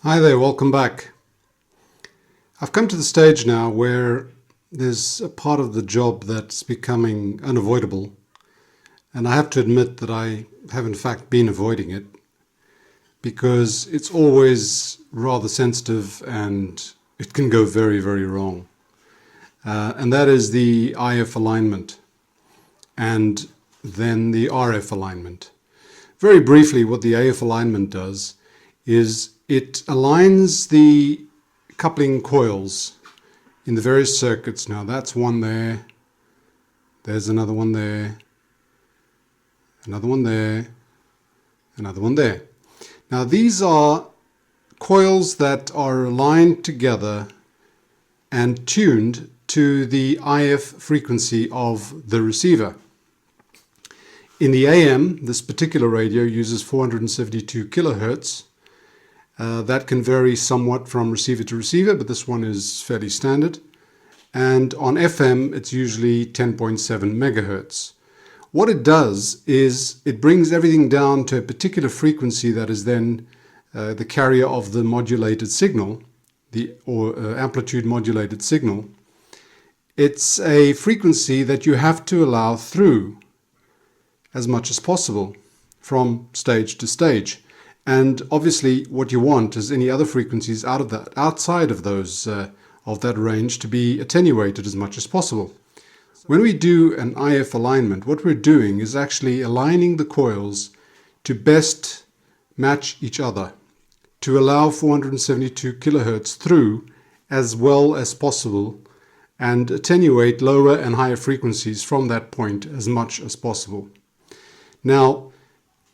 Hi there, welcome back. I've come to the stage now where there's a part of the job that's becoming unavoidable, and I have to admit that I have in fact been avoiding it because it's always rather sensitive and it can go very, very wrong. And that is the IF alignment and then the RF alignment. Very briefly, what the AF alignment does is it aligns the coupling coils in the various circuits. Now that's one there, there's another one there, another one there, another one there. Now these are coils that are aligned together and tuned to the IF frequency of the receiver. In the AM, this particular radio uses 472 kilohertz. That can vary somewhat from receiver to receiver, but this one is fairly standard. And on FM, it's usually 10.7 megahertz. What it does is it brings everything down to a particular frequency that is then the carrier of the modulated signal, or amplitude modulated signal. It's a frequency that you have to allow through as much as possible from stage to stage. And obviously what you want is any other frequencies outside of those of that range to be attenuated as much as possible. When we do an IF alignment, what we're doing is actually aligning the coils to best match each other, to allow 472 kilohertz through as well as possible and attenuate lower and higher frequencies from that point as much as possible. Now,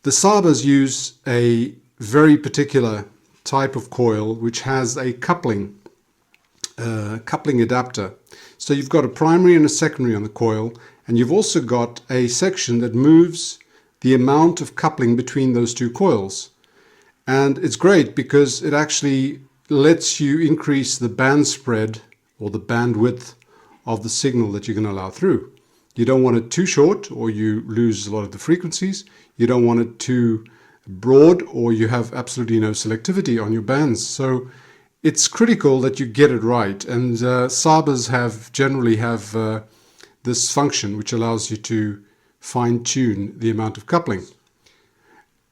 the Sabas use a very particular type of coil which has a coupling adapter. So you've got a primary and a secondary on the coil, and you've also got a section that moves the amount of coupling between those two coils. And it's great because it actually lets you increase the band spread or the bandwidth of the signal that you're going to allow through. You don't want it too short or you lose a lot of the frequencies. You don't want it too broad or you have absolutely no selectivity on your bands. So it's critical that you get it right. And Sabas generally have this function which allows you to fine-tune the amount of coupling.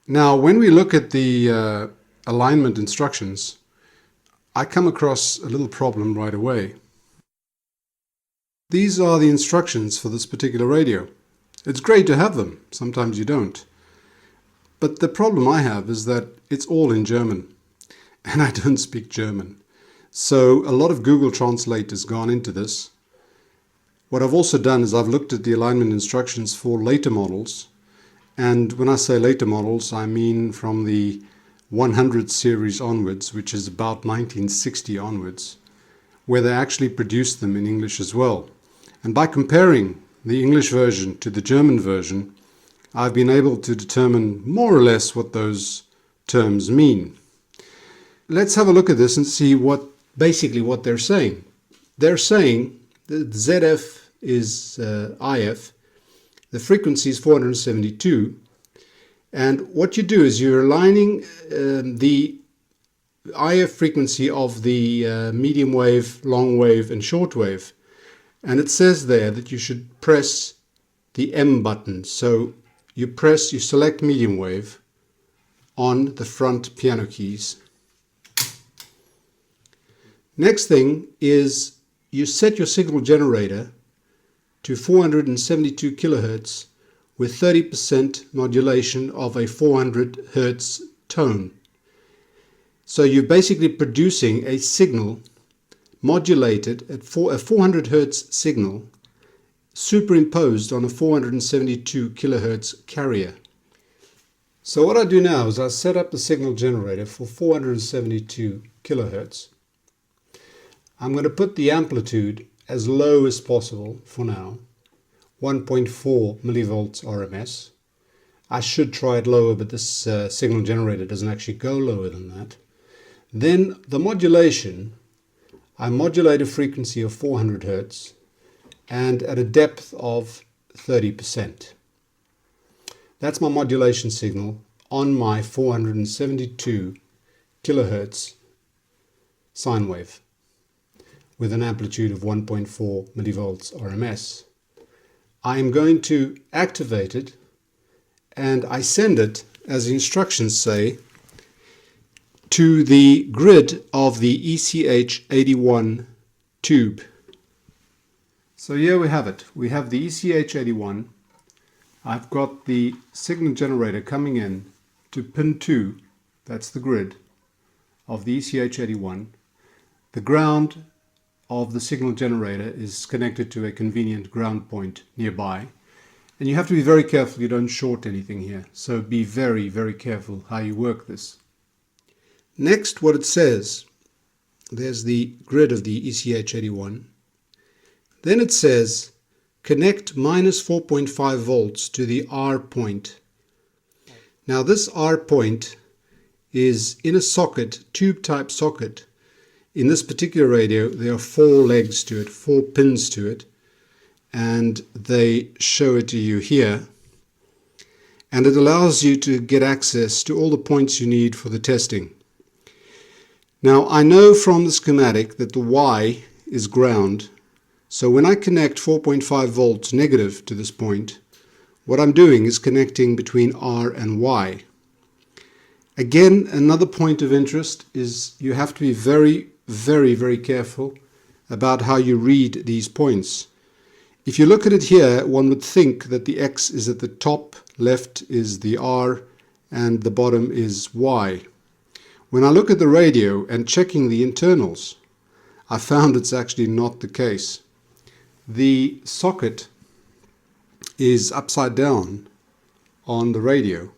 Now, when we look at the alignment instructions, I come across a little problem right away. These are the instructions for this particular radio. It's great to have them, sometimes you don't. But the problem I have is that it's all in German, and I don't speak German. So a lot of Google Translate has gone into this. What I've also done is I've looked at the alignment instructions for later models, and when I say later models, I mean from the 100 series onwards, which is about 1960 onwards, where they actually produced them in English as well. And by comparing the English version to the German version, I've been able to determine more or less what those terms mean. Let's have a look at this and see basically what they're saying. They're saying that ZF is IF, the frequency is 472, and what you do is you're aligning the IF frequency of the medium wave, long wave and short wave. And it says there that you should press the M button. So you select medium wave on the front piano keys. Next thing is you set your signal generator to 472 kilohertz with 30% modulation of a 400 hertz tone. So you're basically producing a signal modulated at a 400 hertz signal superimposed on a 472 kilohertz carrier. So what I do now is I set up the signal generator for 472 kilohertz. I'm going to put the amplitude as low as possible for now, 1.4 millivolts RMS. I should try it lower, but this signal generator doesn't actually go lower than that. Then the modulation, I modulate a frequency of 400 hertz and at a depth of 30%. That's my modulation signal on my 472 kilohertz sine wave with an amplitude of 1.4 millivolts RMS. I am going to activate it, and I send it, as the instructions say, to the grid of the ECH81 tube. So here we have it. We have the ECH81. I've got the signal generator coming in to pin 2, that's the grid of the ECH81. The ground of the signal generator is connected to a convenient ground point nearby. And you have to be very careful you don't short anything here. So be very, very careful how you work this. Next, what it says, there's the grid of the ECH81. Then it says connect minus 4.5 volts to the R point. Now this R point is in a socket, tube type socket. In this particular radio there are 4 legs to it, 4 pins to it, and they show it to you here. And it allows you to get access to all the points you need for the testing. Now I know from the schematic that the Y is ground. So when I connect 4.5 volts negative to this point, what I'm doing is connecting between R and Y. Again, another point of interest is you have to be very, very, very careful about how you read these points. If you look at it here, one would think that the X is at the top, left is the R, and the bottom is Y. When I look at the radio and checking the internals, I found it's actually not the case. The socket is upside down on the radio,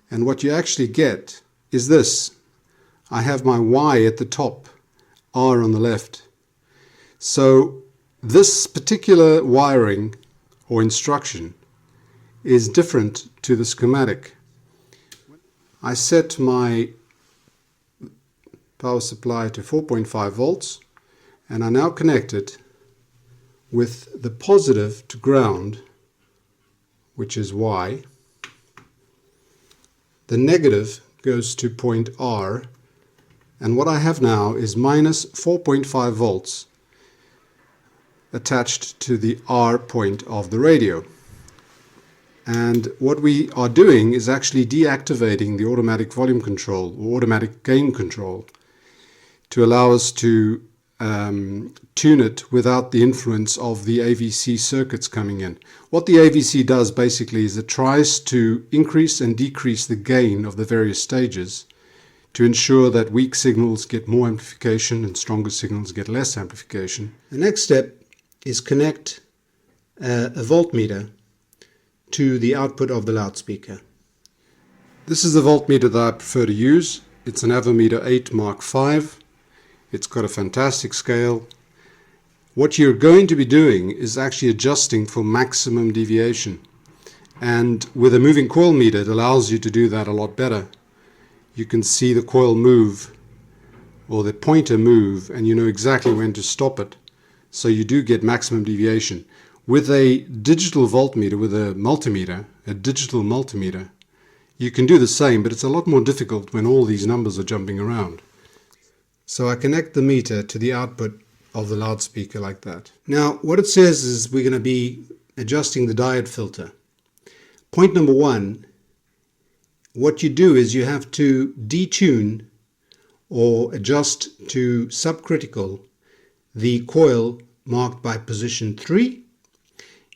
and what you actually get is this. I have my Y at the top, R on the left. So this particular wiring or instruction is different to the schematic. I set my power supply to 4.5 volts, and I now connect it with the positive to ground, which is Y. The negative goes to point R, and what I have now is minus 4.5 volts attached to the R point of the radio. And what we are doing is actually deactivating the automatic volume control or automatic gain control to allow us to tune it without the influence of the AVC circuits coming in. What the AVC does basically is it tries to increase and decrease the gain of the various stages to ensure that weak signals get more amplification and stronger signals get less amplification. The next step is connect a voltmeter to the output of the loudspeaker. This is the voltmeter that I prefer to use. It's an Avometer 8 Mark V. It's got a fantastic scale. What you're going to be doing is actually adjusting for maximum deviation. And with a moving coil meter, it allows you to do that a lot better. You can see the coil move, or the pointer move, and you know exactly when to stop it. So you do get maximum deviation. With a digital voltmeter, with a multimeter, a digital multimeter, you can do the same, but it's a lot more difficult when all these numbers are jumping around. So I connect the meter to the output of the loudspeaker like that. Now what it says is we're going to be adjusting the diode filter. Point number 1, what you do is you have to detune or adjust to subcritical the coil marked by position 3.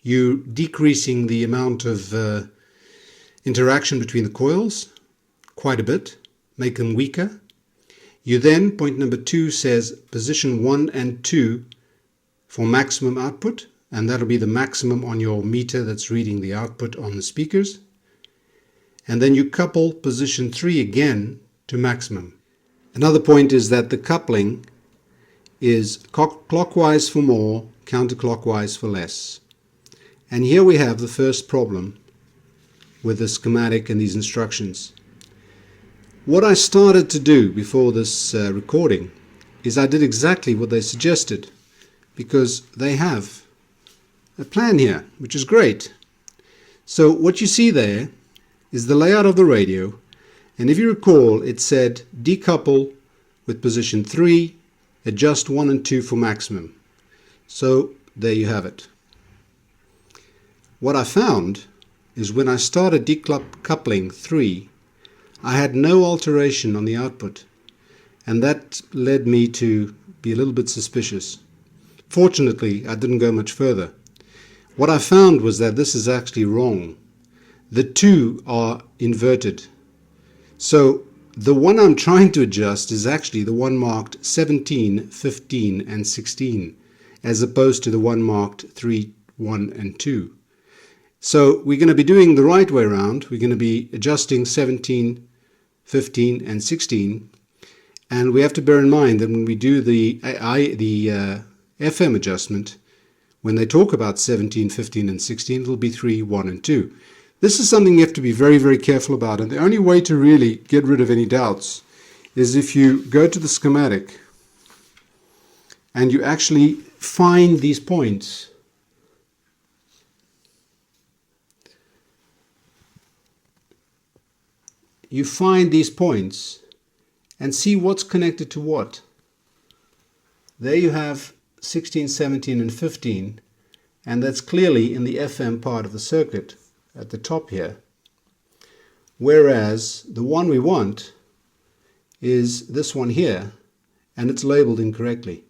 You're decreasing the amount of interaction between the coils quite a bit, make them weaker. You then, point number 2 says position 1 and 2 for maximum output, and that'll be the maximum on your meter that's reading the output on the speakers. And then you couple position 3 again to maximum. Another point is that the coupling is clockwise for more, counterclockwise for less. And here we have the first problem with the schematic and these instructions. What I started to do before this recording is I did exactly what they suggested, because they have a plan here, which is great. So what you see there is the layout of the radio, and if you recall, it said decouple with position 3, adjust 1 and 2 for maximum. So there you have it. What I found is when I started decoupling 3, I had no alteration on the output, and that led me to be a little bit suspicious. Fortunately, I didn't go much further. What I found was that this is actually wrong. The two are inverted. So the one I'm trying to adjust is actually the one marked 17, 15 and 16, as opposed to the one marked 3, 1 and 2. So we're going to be doing the right way around. We're going to be adjusting 17, 15 and 16, and we have to bear in mind that when we do the FM adjustment, when they talk about 17, 15 and 16, it'll be 3, 1 and 2. This is something you have to be very, very careful about, and the only way to really get rid of any doubts is if you go to the schematic and you actually find these points. You find these points and see what's connected to what. There you have 16, 17 and 15, and that's clearly in the FM part of the circuit at the top here. Whereas the one we want is this one here, and it's labeled incorrectly.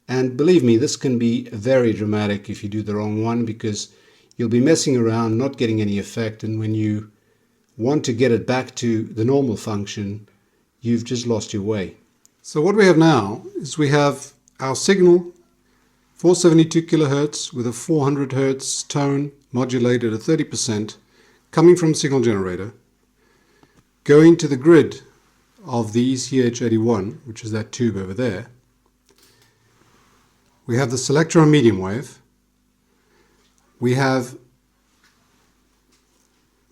And believe me, this can be very dramatic if you do the wrong one, because you'll be messing around, not getting any effect, and when you want to get it back to the normal function, you've just lost your way. So what we have now is we have our signal 472 kilohertz with a 400 hertz tone modulated at 30% coming from signal generator, going to the grid of the ECH81, which is that tube over there. We have the selector on medium wave. We have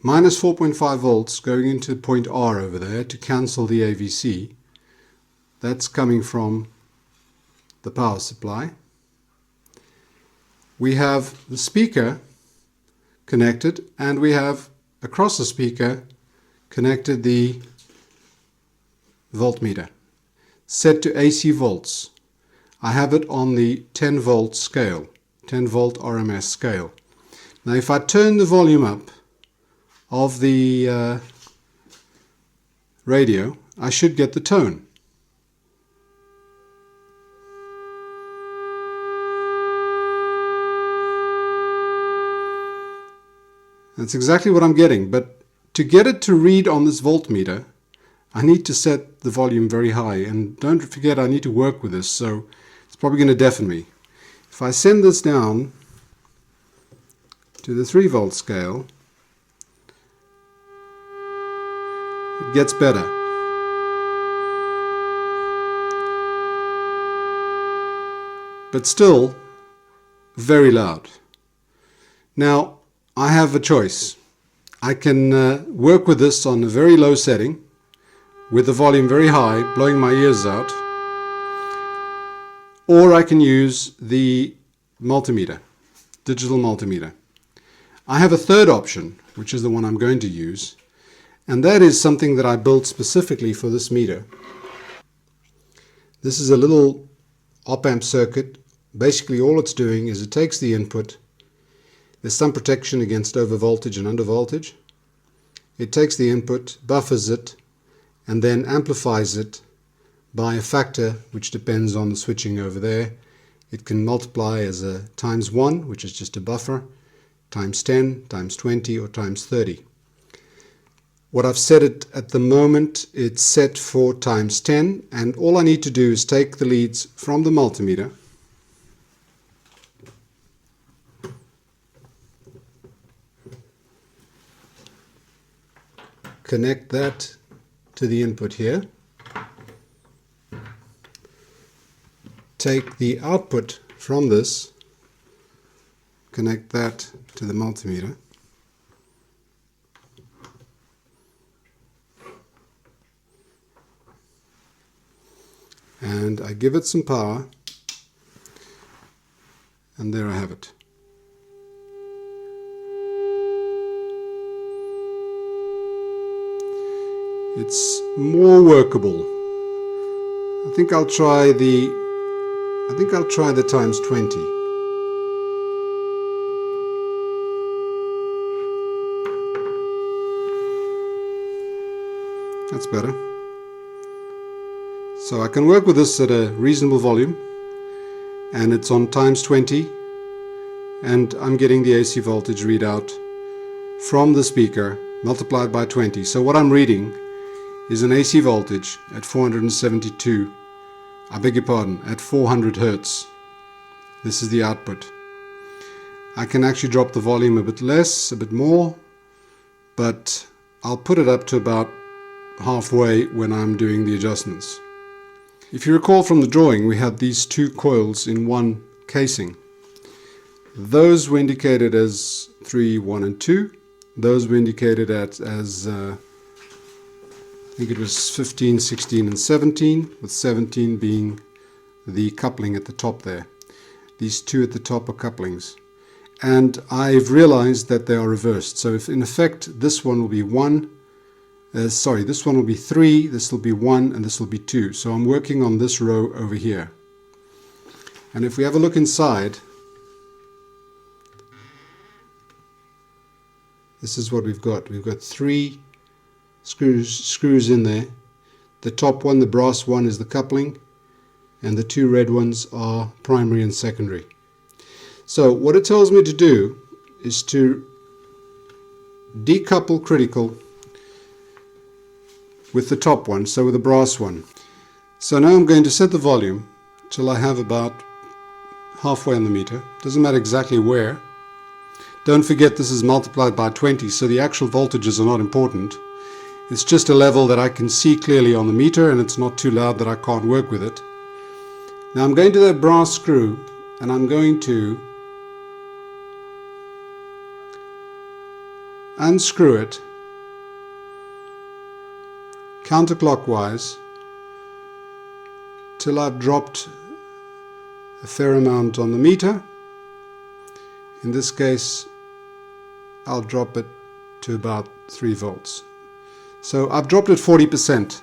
minus 4.5 volts going into point R over there to cancel the AVC. That's coming from the power supply. We have the speaker connected, and we have across the speaker connected the voltmeter set to AC volts. I have it on the 10 volt scale, 10 volt RMS scale. Now if I turn the volume up of the radio, I should get the tone. That's exactly what I'm getting, but to get it to read on this voltmeter, I need to set the volume very high, and don't forget I need to work with this, so it's probably going to deafen me. If I send this down to the 3 volt scale, it gets better. But still very loud. Now I have a choice. I can work with this on a very low setting with the volume very high, blowing my ears out, or I can use the multimeter, digital multimeter. I have a third option, which is the one I'm going to use, and that is something that I built specifically for this meter. This is a little op-amp circuit. Basically all it's doing is it takes the input. There's some protection against overvoltage and undervoltage. It takes the input, buffers it, and then amplifies it by a factor which depends on the switching over there. It can multiply as a times 1, which is just a buffer, times 10, times 20, or times 30. What I've set it at the moment, it's set for times 10, and all I need to do is take the leads from the multimeter, connect that to the input here, take the output from this, connect that to the multimeter, and I give it some power, and there I have it. It's more workable I think I'll try the times 20. That's better. So I can work with this at a reasonable volume, and it's on times 20, and I'm getting the AC voltage readout from the speaker multiplied by 20. So what I'm reading is an AC voltage at 472, I beg your pardon, at 400 Hertz. This is the output. I can actually drop the volume a bit less, a bit more, but I'll put it up to about halfway when I'm doing the adjustments. If you recall from the drawing, we had these two coils in one casing. Those were indicated as 3, 1 and 2. Those were indicated as I think it was 15, 16 and 17, with 17 being the coupling at the top there. These two at the top are couplings. And I've realized that they are reversed. So if in effect this one will be 1, this one will be 3, this will be 1, and this will be 2. So I'm working on this row over here. And if we have a look inside, this is what we've got. We've got 3 screws in there. The top one, the brass one, is the coupling, and the 2 red ones are primary and secondary. So what it tells me to do is to decouple critical with the top one, so with the brass one. So now I'm going to set the volume till I have about halfway on the meter. Doesn't matter exactly where. Don't forget this is multiplied by 20, so the actual voltages are not important. It's just a level that I can see clearly on the meter, and it's not too loud that I can't work with it. Now I'm going to that brass screw, and I'm going to unscrew it counterclockwise till I've dropped a fair amount on the meter. In this case, I'll drop it to about 3 volts. So I've dropped it 40%.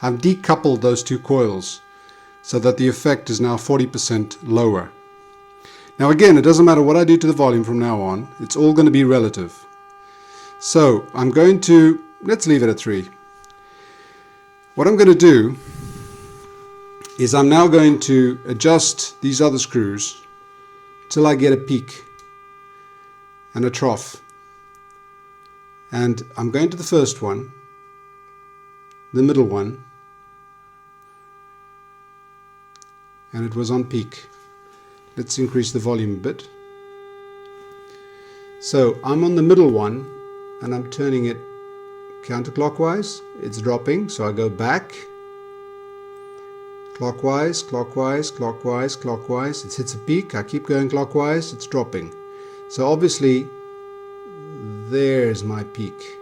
I've decoupled those 2 coils so that the effect is now 40% lower. Now again, it doesn't matter what I do to the volume from now on, it's all going to be relative. So I'm going to, let's leave it at 3. What I'm going to do is I'm now going to adjust these other screws till I get a peak and a trough. And I'm going to the first one, the middle one, and it was on peak. Let's increase the volume a bit. So I'm on the middle one and I'm turning it counterclockwise. It's dropping, so I go back clockwise, clockwise, clockwise, clockwise. It hits a peak, I keep going clockwise, it's dropping. So obviously there's my peak.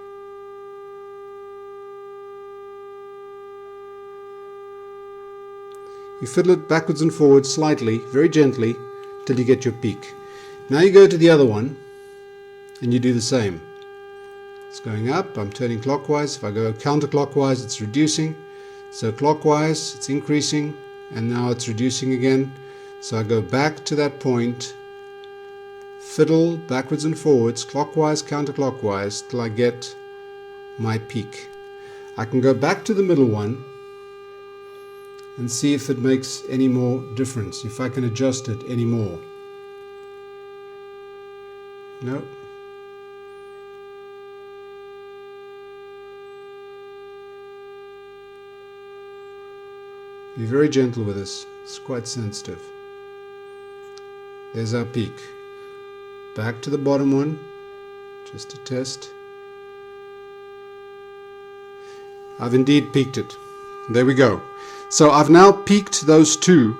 You fiddle it backwards and forwards slightly, very gently, till you get your peak. Now you go to the other one and you do the same. It's going up, I'm turning clockwise. If I go counterclockwise, it's reducing. So clockwise, it's increasing, and now it's reducing again. So I go back to that point, fiddle backwards and forwards, clockwise, counterclockwise, till I get my peak. I can go back to the middle one and see if it makes any more difference, if I can adjust it any more. No. Be very gentle with this, it's quite sensitive. There's our peak. Back to the bottom one, just to test. I've indeed peaked it. There we go. So I've now peaked those 2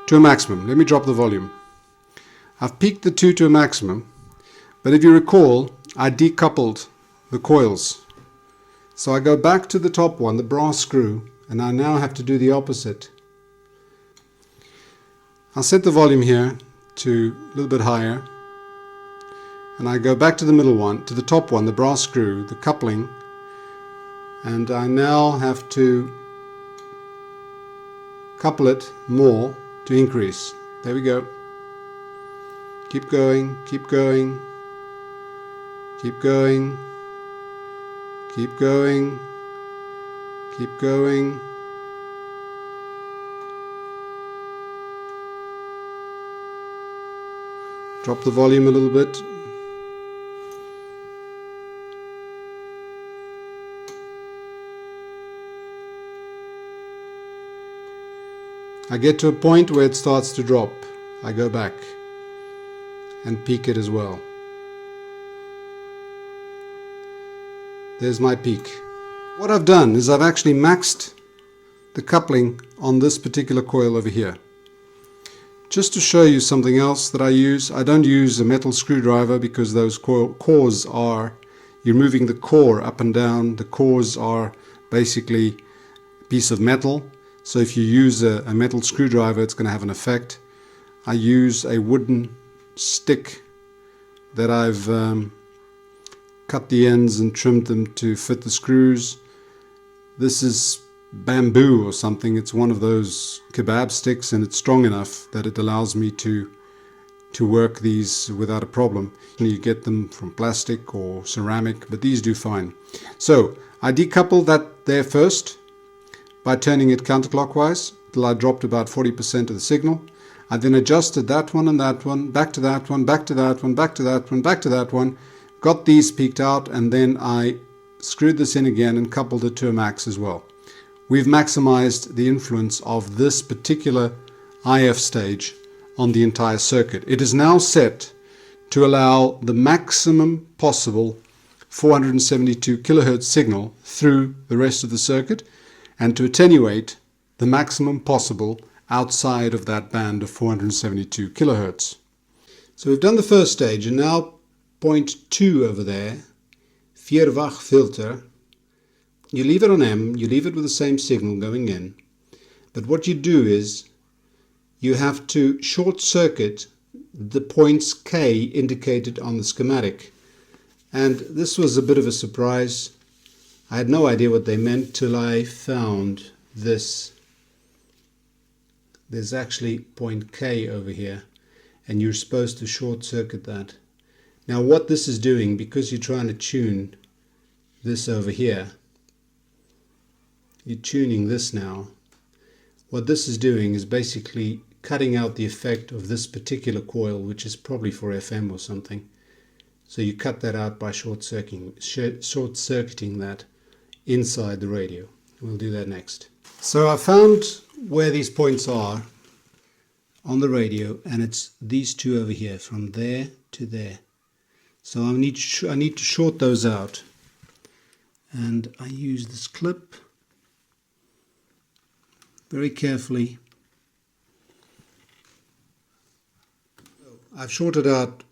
to a maximum. Let me drop the volume. I've peaked the 2 to a maximum, but if you recall, I decoupled the coils. So I go back to the top one, the brass screw, and I now have to do the opposite. I'll set the volume here to a little bit higher, and I go back to the middle one, to the top one, the brass screw, the coupling, and I now have to couple it more to increase. There we go. Keep going, keep going, keep going, keep going, keep going. Drop the volume a little bit. I get to a point where it starts to drop. I go back and peak it as well. There's my peak. What I've done is I've actually maxed the coupling on this particular coil over here. Just to show you something else that I use, I don't use a metal screwdriver because those cores are, you're moving the core up and down. The cores are basically a piece of metal. So if you use a metal screwdriver, it's going to have an effect. I use a wooden stick that I've cut the ends and trimmed them to fit the screws. This is bamboo or something. It's one of those kebab sticks, and it's strong enough that it allows me to work these without a problem. You get them from plastic or ceramic, but these do fine. So I decoupled that there first by turning it counterclockwise till I dropped about 40% of the signal. I then adjusted that one and that one, back to that one, back to that one, back to that one, back to that one, got these peaked out, and then I screwed this in again and coupled it to a max as well. We've maximized the influence of this particular IF stage on the entire circuit. It is now set to allow the maximum possible 472 kilohertz signal through the rest of the circuit, and to attenuate the maximum possible outside of that band of 472 kilohertz. So we've done the first stage, and now point 2 over there, vierwach filter, you leave it on M, you leave it with the same signal going in, but what you do is you have to short circuit the points K indicated on the schematic. And this was a bit of a surprise. I had no idea what they meant till I found this. There's actually point K over here, and you're supposed to short circuit that. Now what this is doing, because you're trying to tune this over here, you're tuning this now. What this is doing is basically cutting out the effect of this particular coil, which is probably for FM or something. So you cut that out by short-circuiting that inside the radio. We'll do that next. So I found where these points are on the radio, and it's these two over here, from there to there. So I need to short those out, and I use this clip very carefully. I've shorted out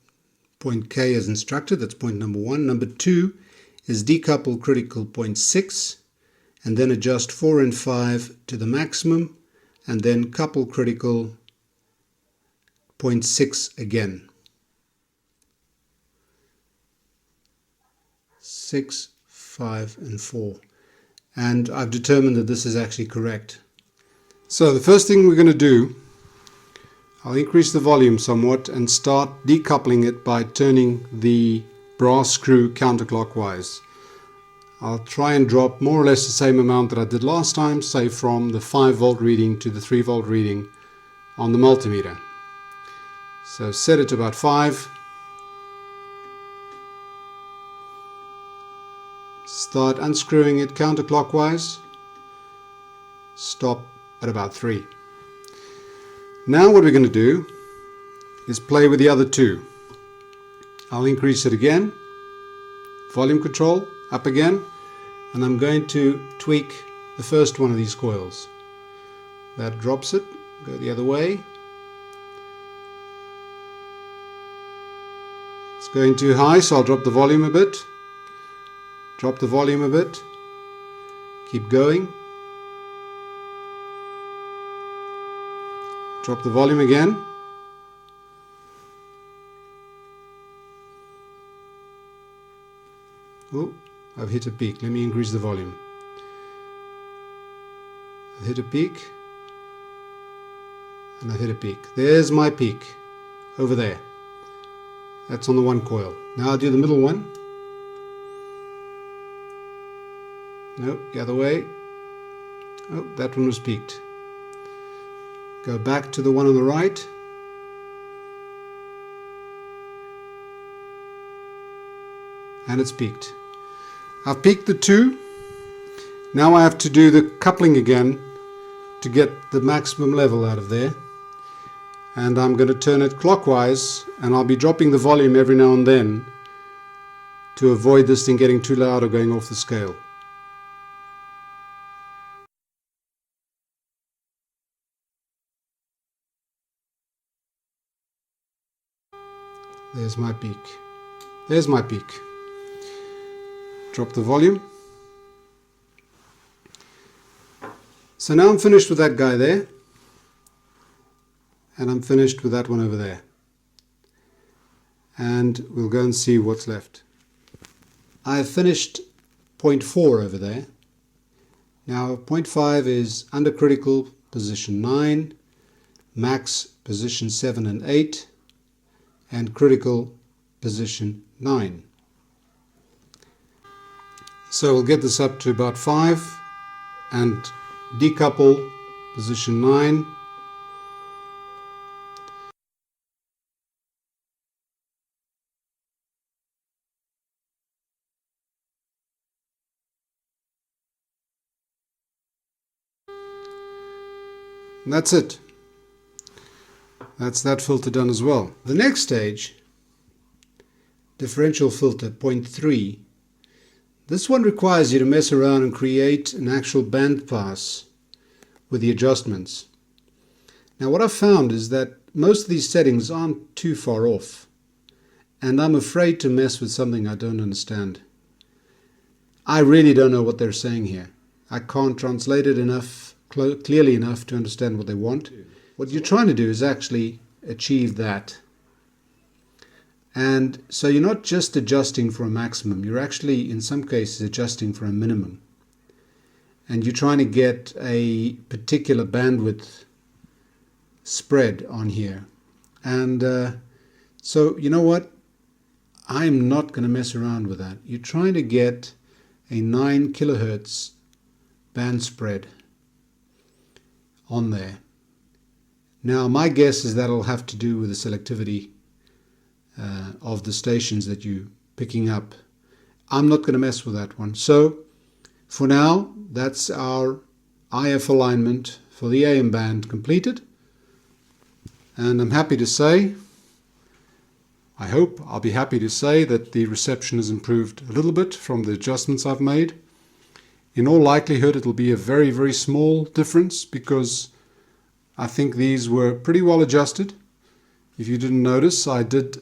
point K as instructed. That's point number 1. Number 2 is decouple critical point 6, and then adjust 4 and 5 to the maximum, and then couple critical point 6 again. 6, 5 and 4. And I've determined that this is actually correct. So the first thing we're going to do, I'll increase the volume somewhat and start decoupling it by turning the brass screw counterclockwise. I'll try and drop more or less the same amount that I did last time, say from the 5 volt reading to the 3 volt reading on the multimeter. So set it to about 5. Start unscrewing it counterclockwise. Stop at about 3. Now what we're going to do is play with the other two. I'll increase it again, volume control, up again, and I'm going to tweak the first one of these coils. That drops it, go the other way. It's going too high, so I'll drop the volume a bit. Drop the volume a bit. Keep going. Drop the volume again. Oh, I've hit a peak. Let me increase the volume. I've hit a peak. and I hit a peak. There's my peak over there. That's on the one coil. Now I'll do the middle one. Nope, the other way. Oh, that one was peaked. Go back to the one on the right. And it's peaked. I've peaked the two. Now I have to do the coupling again to get the maximum level out of there. And I'm going to turn it clockwise, and I'll be dropping the volume every now and then to avoid this thing getting too loud or going off the scale. There's my peak. There's my peak. Drop the volume. So now I'm finished with that guy there. And I'm finished with that one over there. And we'll go and see what's left. I've finished 0.4 over there. Now 0.5 is under critical position 9, max position 7 and 8, and critical position 9. So we'll get this up to about 5 and decouple position 9. And that's it. That's that filter done as well. The next stage, differential filter 0.3. This one requires you to mess around and create an actual band pass with the adjustments. Now what I've found is that most of these settings aren't too far off, and I'm afraid to mess with something I don't understand. I really don't know what they're saying here. I can't translate it clearly enough to understand what they want. What you're trying to do is actually achieve that. And so you're not just adjusting for a maximum, you're actually in some cases adjusting for a minimum. And you're trying to get a particular bandwidth spread on here. And so you know what? I'm not going to mess around with that. You're trying to get a 9 kilohertz band spread on there. Now my guess is that'll have to do with the selectivity of the stations that you're picking up. I'm not going to mess with that one. So for now, that's our IF alignment for the AM band completed. And I'm happy to say, I'll be happy to say that the reception has improved a little bit from the adjustments I've made. In all likelihood, it'll be a very, very small difference because I think these were pretty well adjusted. If you didn't notice, I did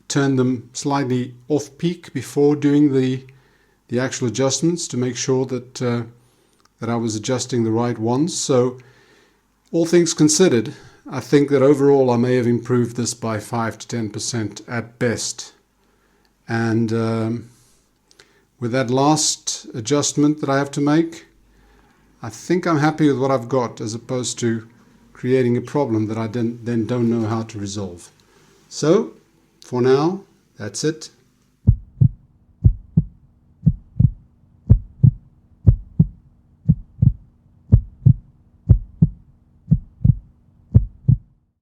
turn them slightly off peak before doing the actual adjustments to make sure that that I was adjusting the right ones. So all things considered, I think that overall I may have improved this by 5 to 10% at best. And with that last adjustment that I have to make, I think I'm happy with what I've got, as opposed to creating a problem that I then don't know how to resolve. So for now, that's it.